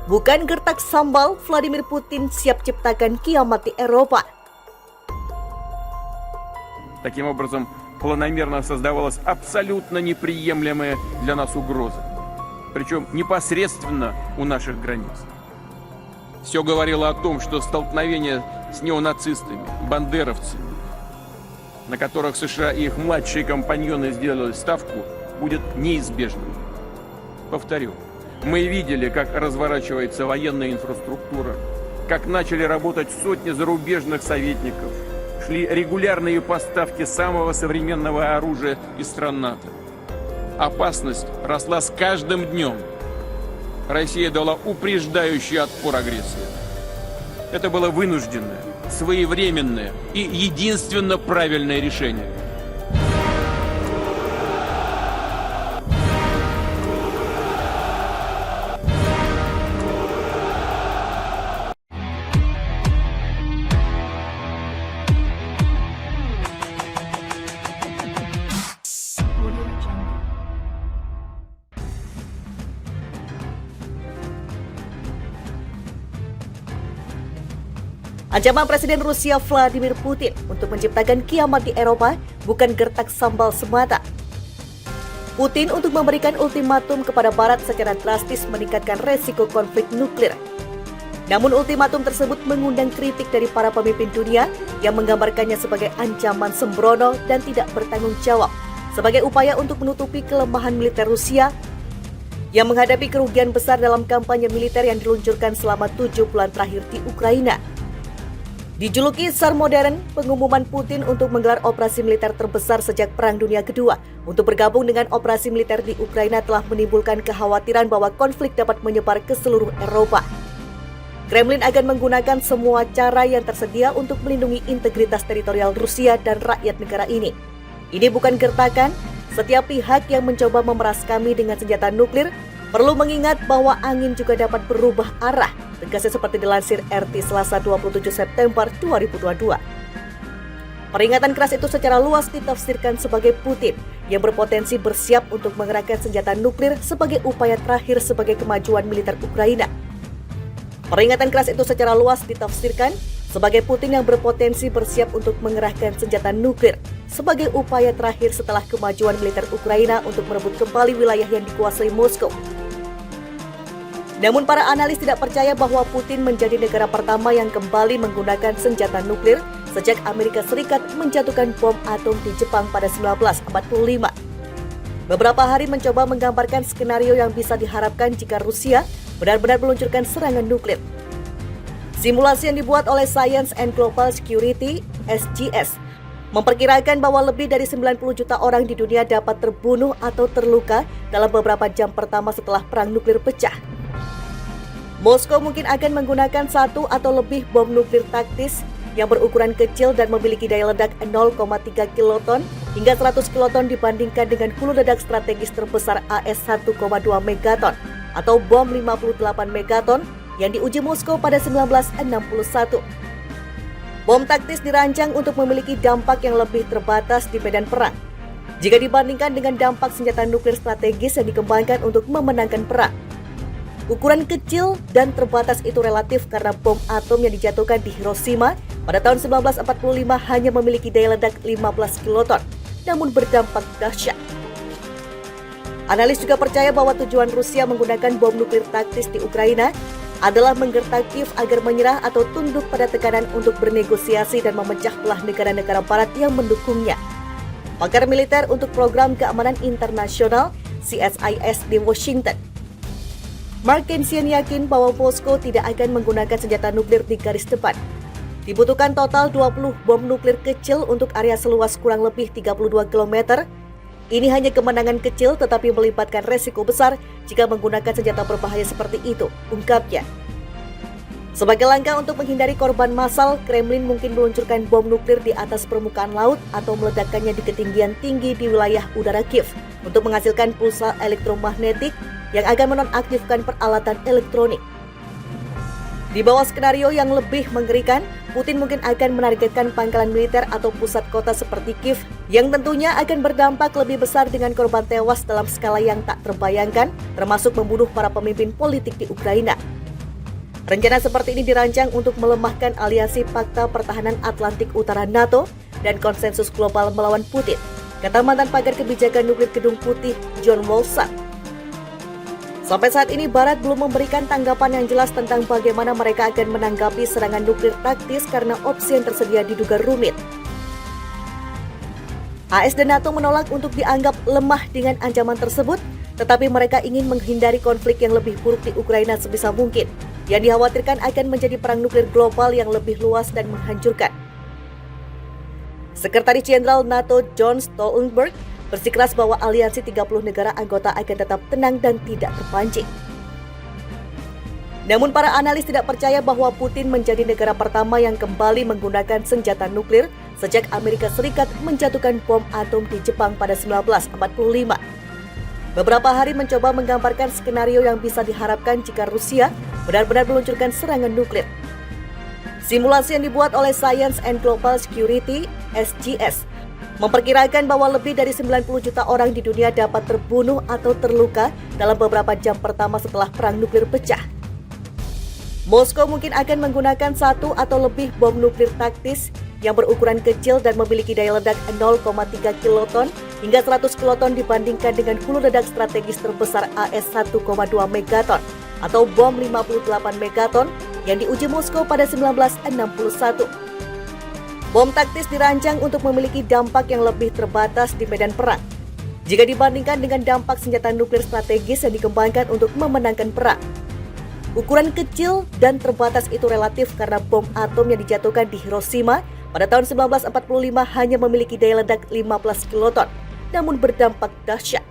Bukan gertak sambal, Vladimir Putin siap ciptakan kiamat di Eropa. Таким образом, планомерно создавалась абсолютно неприемлемая для нас угроза, причем непосредственно у наших границ. Все говорило о том, что столкновение с неонацистами, бандеровцами, на которых США и их младшие компаньоны сделали ставку, будет неизбежным. Повторю, мы видели, как разворачивается военная инфраструктура, как начали работать сотни зарубежных советников, шли регулярные поставки самого современного оружия из стран НАТО. Опасность росла с каждым днем. Россия дала упреждающий отпор агрессии. Это было вынужденное, своевременное и единственно правильное решение. Ancaman Presiden Rusia Vladimir Putin untuk menciptakan kiamat di Eropa bukan gertak sambal semata. Putin untuk memberikan ultimatum kepada Barat secara drastis meningkatkan resiko konflik nuklir. Namun ultimatum tersebut mengundang kritik dari para pemimpin dunia yang menggambarkannya sebagai ancaman sembrono dan tidak bertanggung jawab sebagai upaya untuk menutupi kelemahan militer Rusia yang menghadapi kerugian besar dalam kampanye militer yang diluncurkan selama 7 bulan terakhir di Ukraina. Dijuluki Tsar Modern, pengumuman Putin untuk menggelar operasi militer terbesar sejak Perang Dunia Kedua untuk bergabung dengan operasi militer di Ukraina telah menimbulkan kekhawatiran bahwa konflik dapat menyebar ke seluruh Eropa. Kremlin akan menggunakan semua cara yang tersedia untuk melindungi integritas teritorial Rusia dan rakyat negara ini. Ini bukan gertakan, setiap pihak yang mencoba memeras kami dengan senjata nuklir perlu mengingat bahwa angin juga dapat berubah arah, tegasnya seperti dilansir RT Selasa 27 September 2022. Peringatan keras itu secara luas ditafsirkan sebagai Putin yang berpotensi bersiap untuk mengerahkan senjata nuklir sebagai upaya terakhir sebagai kemajuan militer Ukraina. Peringatan keras itu secara luas ditafsirkan sebagai Putin yang berpotensi bersiap untuk mengerahkan senjata nuklir sebagai upaya terakhir setelah kemajuan militer Ukraina untuk merebut kembali wilayah yang dikuasai Moskow. Namun para analis tidak percaya bahwa Putin menjadi negara pertama yang kembali menggunakan senjata nuklir sejak Amerika Serikat menjatuhkan bom atom di Jepang pada 1945. Beberapa hari mencoba menggambarkan skenario yang bisa diharapkan jika Rusia benar-benar meluncurkan serangan nuklir. Simulasi yang dibuat oleh Science and Global Security (SGS) memperkirakan bahwa lebih dari 90 juta orang di dunia dapat terbunuh atau terluka dalam beberapa jam pertama setelah perang nuklir pecah. Moskow mungkin akan menggunakan satu atau lebih bom nuklir taktis yang berukuran kecil dan memiliki daya ledak 0,3 kiloton hingga 100 kiloton dibandingkan dengan hulu ledak strategis terbesar AS 1,2 megaton atau bom 58 megaton yang diuji Moskow pada 1961. Bom taktis dirancang untuk memiliki dampak yang lebih terbatas di medan perang jika dibandingkan dengan dampak senjata nuklir strategis yang dikembangkan untuk memenangkan perang. Ukuran kecil dan terbatas itu relatif karena bom atom yang dijatuhkan di Hiroshima pada tahun 1945 hanya memiliki daya ledak 15 kiloton, namun berdampak dahsyat. Analis juga percaya bahwa tujuan Rusia menggunakan bom nuklir taktis di Ukraina adalah menggertak Kiev agar menyerah atau tunduk pada tekanan untuk bernegosiasi dan memecah belah negara-negara barat yang mendukungnya. Pakar militer untuk Program Keamanan Internasional CSIS di Washington, Mark Kensian yakin bahwa Moskow tidak akan menggunakan senjata nuklir di garis depan. Dibutuhkan total 20 bom nuklir kecil untuk area seluas kurang lebih 32 km. Ini hanya kemenangan kecil tetapi melibatkan resiko besar jika menggunakan senjata berbahaya seperti itu, ungkapnya. Sebagai langkah untuk menghindari korban massal, Kremlin mungkin meluncurkan bom nuklir di atas permukaan laut atau meledakkannya di ketinggian tinggi di wilayah udara Kiev untuk menghasilkan pulsa elektromagnetik yang akan menonaktifkan peralatan elektronik. Di bawah skenario yang lebih mengerikan, Putin mungkin akan menargetkan pangkalan militer atau pusat kota seperti Kiev yang tentunya akan berdampak lebih besar dengan korban tewas dalam skala yang tak terbayangkan, termasuk membunuh para pemimpin politik di Ukraina. Rencana seperti ini dirancang untuk melemahkan aliansi Pakta Pertahanan Atlantik Utara NATO dan konsensus global melawan Putin, kata mantan pakar kebijakan nuklir Gedung Putih John Wolfson. Sampai saat ini Barat belum memberikan tanggapan yang jelas tentang bagaimana mereka akan menanggapi serangan nuklir taktis karena opsi yang tersedia diduga rumit. AS dan NATO menolak untuk dianggap lemah dengan ancaman tersebut, tetapi mereka ingin menghindari konflik yang lebih buruk di Ukraina sebisa mungkin, yang dikhawatirkan akan menjadi perang nuklir global yang lebih luas dan menghancurkan. Sekretaris Jenderal NATO John Stoltenberg bersikeras bahwa aliansi 30 negara anggota akan tetap tenang dan tidak terpancing. Namun para analis tidak percaya bahwa Putin menjadi negara pertama yang kembali menggunakan senjata nuklir sejak Amerika Serikat menjatuhkan bom atom di Jepang pada 1945. Beberapa hari mencoba menggambarkan skenario yang bisa diharapkan jika Rusia benar-benar meluncurkan serangan nuklir. Simulasi yang dibuat oleh Science and Global Security (SGS) memperkirakan bahwa lebih dari 90 juta orang di dunia dapat terbunuh atau terluka dalam beberapa jam pertama setelah perang nuklir pecah. Moskow mungkin akan menggunakan satu atau lebih bom nuklir taktis yang berukuran kecil dan memiliki daya ledak 0,3 kiloton hingga 100 kiloton dibandingkan dengan hulu ledak strategis terbesar AS 1,2 megaton atau bom 58 megaton yang diuji Moskow pada 1961. Bom taktis dirancang untuk memiliki dampak yang lebih terbatas di medan perang jika dibandingkan dengan dampak senjata nuklir strategis yang dikembangkan untuk memenangkan perang. Ukuran kecil dan terbatas itu relatif karena bom atom yang dijatuhkan di Hiroshima pada tahun 1945 hanya memiliki daya ledak 15 kiloton, namun berdampak dahsyat.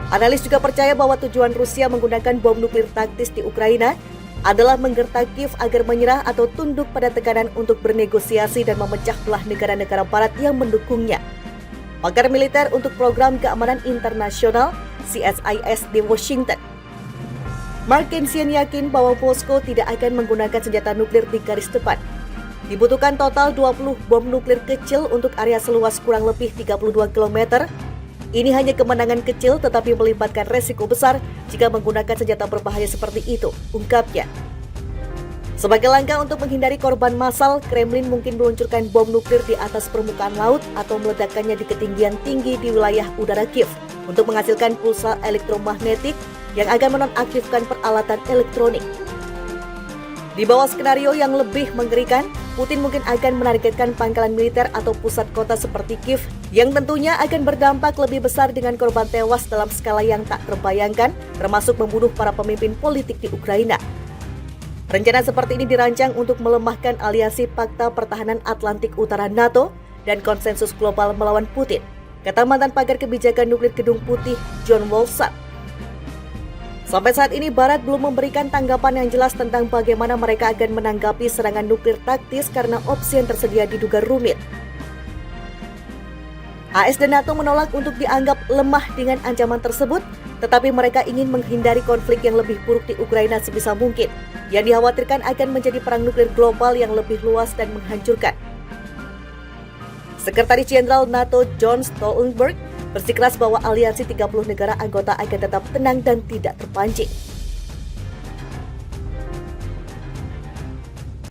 Analis juga percaya bahwa tujuan Rusia menggunakan bom nuklir taktis di Ukraina adalah menggertak Kiev agar menyerah atau tunduk pada tekanan untuk bernegosiasi dan memecah belah negara-negara barat yang mendukungnya. Pakar militer untuk Program Keamanan Internasional (CSIS) di Washington, Mark Kensian yakin bahwa Moskow tidak akan menggunakan senjata nuklir di garis depan. Dibutuhkan total 20 bom nuklir kecil untuk area seluas kurang lebih 32 km. Ini hanya kemenangan kecil tetapi melibatkan resiko besar jika menggunakan senjata berbahaya seperti itu, ungkapnya. Sebagai langkah untuk menghindari korban massal, Kremlin mungkin meluncurkan bom nuklir di atas permukaan laut atau meledakkannya di ketinggian tinggi di wilayah udara Kiev untuk menghasilkan pulsa elektromagnetik yang akan menonaktifkan peralatan elektronik. Di bawah skenario yang lebih mengerikan, Putin mungkin akan menargetkan pangkalan militer atau pusat kota seperti Kiev yang tentunya akan berdampak lebih besar dengan korban tewas dalam skala yang tak terbayangkan, termasuk membunuh para pemimpin politik di Ukraina. Rencana seperti ini dirancang untuk melemahkan aliansi Pakta Pertahanan Atlantik Utara NATO dan konsensus global melawan Putin, kata mantan pakar kebijakan nuklir Gedung Putih John Wolfson. Sampai saat ini Barat belum memberikan tanggapan yang jelas tentang bagaimana mereka akan menanggapi serangan nuklir taktis karena opsi yang tersedia diduga rumit. AS dan NATO menolak untuk dianggap lemah dengan ancaman tersebut, tetapi mereka ingin menghindari konflik yang lebih buruk di Ukraina sebisa mungkin, yang dikhawatirkan akan menjadi perang nuklir global yang lebih luas dan menghancurkan. Sekretaris Jenderal NATO John Stoltenberg bersikeras bahwa aliansi 30 negara anggota akan tetap tenang dan tidak terpancing.